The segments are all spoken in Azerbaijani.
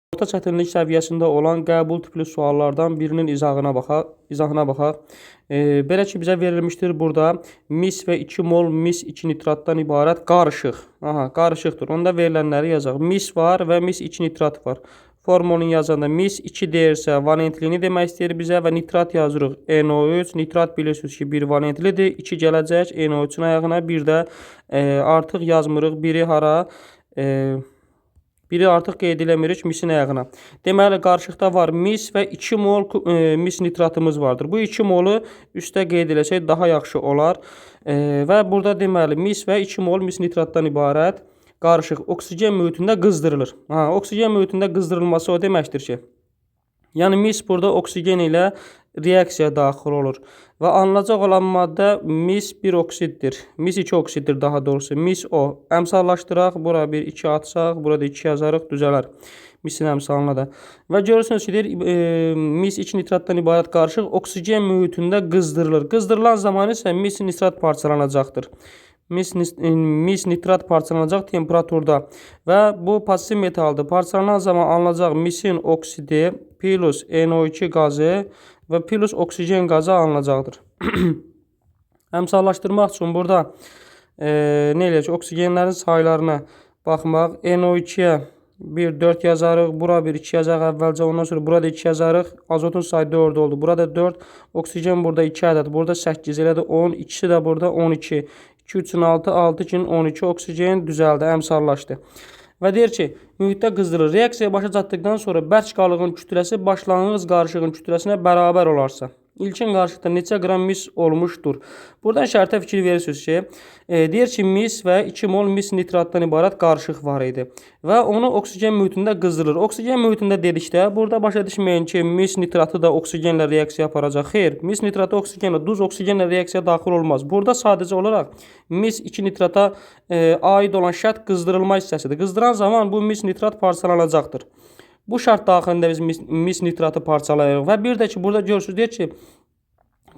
Orta çətinlik səviyyəsində olan qəbul tipli suallardan birinin izahına baxaq. Belə ki, bizə verilmişdir burada mis və 2 mol mis 2 nitratdan ibarət qarışıq. Qarışıqdır. Onda verilənləri yazaq. Mis var və mis 2 nitrat var. Formulunu yazanda mis 2 deyirsə valentlini demək istəyir bizə və nitrat yazırıq NO3. Nitrat bilirsiniz ki, bir valentlidir. 2 gələcək NO3-ün ayağına. Bir də artıq yazmırıq. Biri artıq qeyd eləmirik misin ayağına. Deməli, qarışıqda var mis və 2 mol mis nitratımız vardır. Bu 2 molu üstə qeyd eləsək daha yaxşı olar. Və burada deməli mis və 2 mol mis nitratdan ibarət qarışıq oksigen mühitində qızdırılır. Oksigen mühitində qızdırılması o deməkdir ki, yəni mis burada oksigen ilə reaksiya daxil olur. Və alınacaq olan maddə mis 1 oksiddir. Mis 2 oksiddir daha doğrusu. Mis o. Əmsallaşdıraq. Bura 1, 2 atsaq. Burada 2 yazarıq. Düzələr. Misin əmsalına da. Və görürsünüz ki, mis 2 nitratdan ibarət qarışıq oksigen mühitində qızdırılır. Qızdırılan zaman isə mis nitrat parçalanacaqdır. Mis nitrat parçalanacaq temperaturda və bu pozitiv metaldır. Parçalanan zaman alınacaq misin oksidi plus NO2 qazı və plus oksigen qazı alınacaqdır. Əmsallaşdırmaq üçün burada nə eləyəcək? Oksigenlərin saylarına baxmaq. NO2-yə 1, 4 yazarıq. Bura 1, 2 yazarıq əvvəlcə. Ondan sonra burada 2 yazarıq. Azotun sayı 4 oldu. Burada 4. Oksigen burada 2 ədəd. Burada 8. Elədir 10. İkisi də burada 12. 2, 3-ün 6, 6 2-nin 12 oksigen düzəldi, əmsallaşdı. Və deyir ki, mühitdə qızdırılır. Reaksiyaya başa çatdıqdan sonra bərk qalığın kütləsi başlanğıc qarışığın kütləsinə bərabər olarsa, ilkin qarışıqda neçə qram mis olmuşdur? Buradan şərtə fikir verirsiniz ki, deyir ki, mis və 2 mol mis nitratdan ibarət qarışıq var idi. Və onu oksigen mühitində qızdırılır. Oksigen mühitində dedikdə, burada başa düşməyin ki, mis nitratı da oksigenlə reaksiya aparacaq. Xeyr, mis nitratı oksigenlə, duz oksigenlə reaksiya daxil olmaz. Burada sadəcə olaraq mis 2 nitrata aid olan şərt qızdırılma hissəsidir. Qızdıran zaman bu mis nitrat parçalanacaqdır. Bu şart daxilində biz mis nitratı parçalayırıq və bir də ki, burada görürsünüz, deyir ki,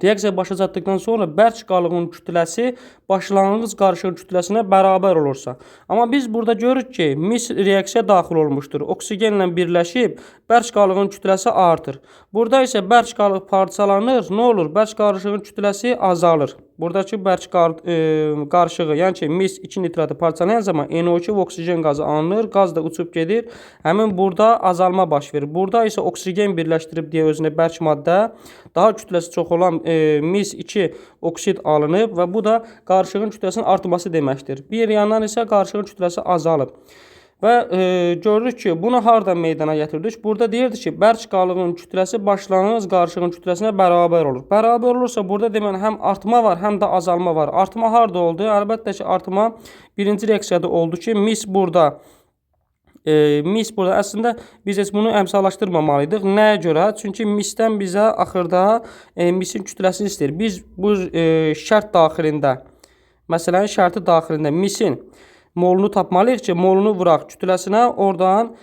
reaksiya başa çatdıqdan sonra bərk qalığın kütləsi başlanğıc qarışığın kütləsinə bərabər olursa. Amma biz burada görürük ki, mis reaksiya daxil olmuşdur. Oksigenlə birləşib bərk qalığın kütləsi artır. Burada isə bərk qalıq parçalanır. Nə olur? Bərk qarışığın kütləsi azalır. Buradakı bərk qarışığı, yəni ki, mis 2 nitratı parçalayan zaman NO2 və oksigen qazı alınır. Qaz da uçub gedir. Həmin burada azalma baş verir. Burada isə oksigen birləşdirib deyə özünə bərk maddə, daha kütləsi çox olan mis 2 oksid alınıb və bu da qarışığın kütləsinin artması deməkdir. Bir yandan isə qarışığın kütləsi azalıb. Və görürük ki, bunu hardan meydana gətirdik? Burada deyirdi ki, bərk qalığın kütləsi başlanğıc qarışığın kütləsinə bərabər olur. Bərabər olursa, burada deməli həm artma var, həm də azalma var. Artma harda oldu? Əlbəttə ki, artma birinci reaksiyada oldu ki, mis burada əslində biz heç bunu əmsallaşdırmamalıydıq. Nəyə görə? Çünki misdən bizə axırda misin kütləsini istəyir. Biz bu şərt daxilində, məsələnin şərti daxilində misin molunu tapmalıyıq ki, molunu vuraq kütləsinə, oradan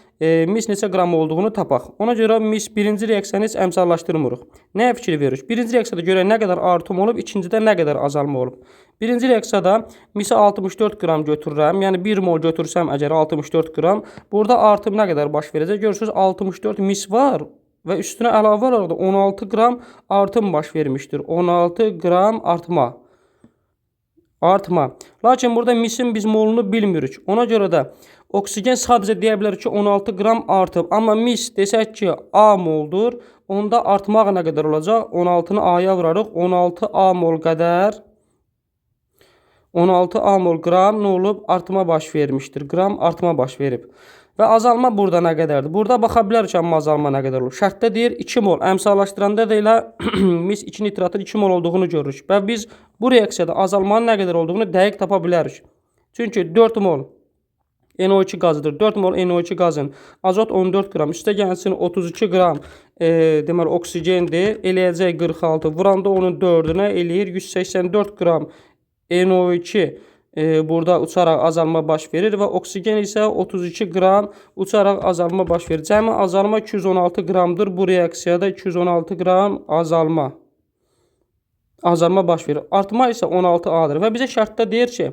mis neçə qram olduğunu tapaq. Ona görə mis birinci reaksiyanı heç əmsallaşdırmırıq. Nəyə fikir veririk? Birinci reaksiyada görə nə qədər artım olub, ikincidə nə qədər azalma olub. Birinci reaksiyada misi 64 qram götürürəm. Yəni 1 mol götürsəm əgər 64 qram, burada artım nə qədər baş verəcək? Görürsünüz 64 mis var və üstünə əlavə olaraq da 16 qram artım baş vermişdir. 16 qram artma. Lakin burada misin biz molunu bilmirik. Ona görə də oksigen sadəcə deyə bilərik ki, 16 qram artıb. Amma mis desək ki, A moldur. Onda artmaq nə qədər olacaq? 16-nı A-ya vurarıq. 16 A mol qədər 16 A mol qram nə olub? Artma baş vermişdir. Qram artma baş verib. Və azalma burada nə qədərdir? Burada baxa bilərik amma azalma nə qədər olur. Şərtdə deyir 2 mol. Əmsallaşdıranda da elə mis 2 nitratın 2 mol olduğunu görürük. Və biz bu reaksiyada azalmanın nə qədər olduğunu dəqiq tapa bilərik. Çünki 4 mol NO2 qazıdır. 4 mol NO2 qazın azot 14 qram, üstə gəlsin 32 qram deməli oksigendir. Eləyəcək 46. Vuranda onun 4-ünə eləyir 184 qram NO2 burada uçaraq azalma baş verir və oksigen isə 32 qram uçaraq azalma baş verir. Cəmi azalma 216 qramdır. Bu reaksiyada 216 qram azalma baş verir. Artma isə 16 A-dır və bizə şərtdə deyir ki,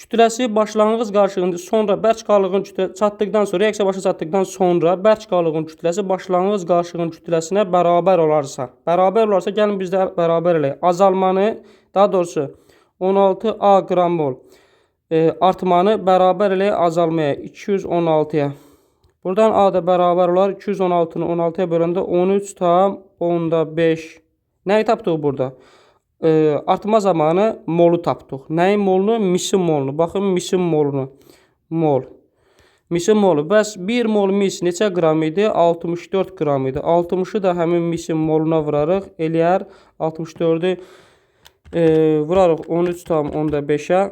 Kütləsi başlanğıc qarşılığında sonra bərk qalığın çatdıqdan sonra, reaksiya başa çatdıqdan sonra bərk qalığın kütləsi başlanğıc qarşılığın kütləsinə bərabər olarsa, gəlin biz də bərabər eləyək. Azalmanı, daha doğrusu 16 A qram mol artmanı bərabər eləyək azalmaya 216-ya. Buradan A da bərabər olar 216-nı 16-ya böləndə 13,5. Nəyi tapdıq burada? Artma zamanı molu tapdıq. Nəyin molunu? Misin molunu. Baxın misin molunu. Mol. Misin molu. Bəs 1 mol mis neçə qram idi? 64 qram idi. 60-ı da həmin misin moluna vurarıq. Eləyər 64-ü vurarıq 13,5-ə.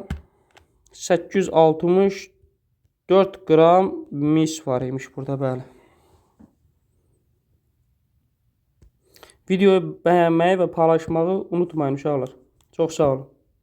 864 qram mis var imiş burada, bəli. Videoyu bəyənməyi və paylaşmağı unutmayın uşaqlar. Çox sağ olun.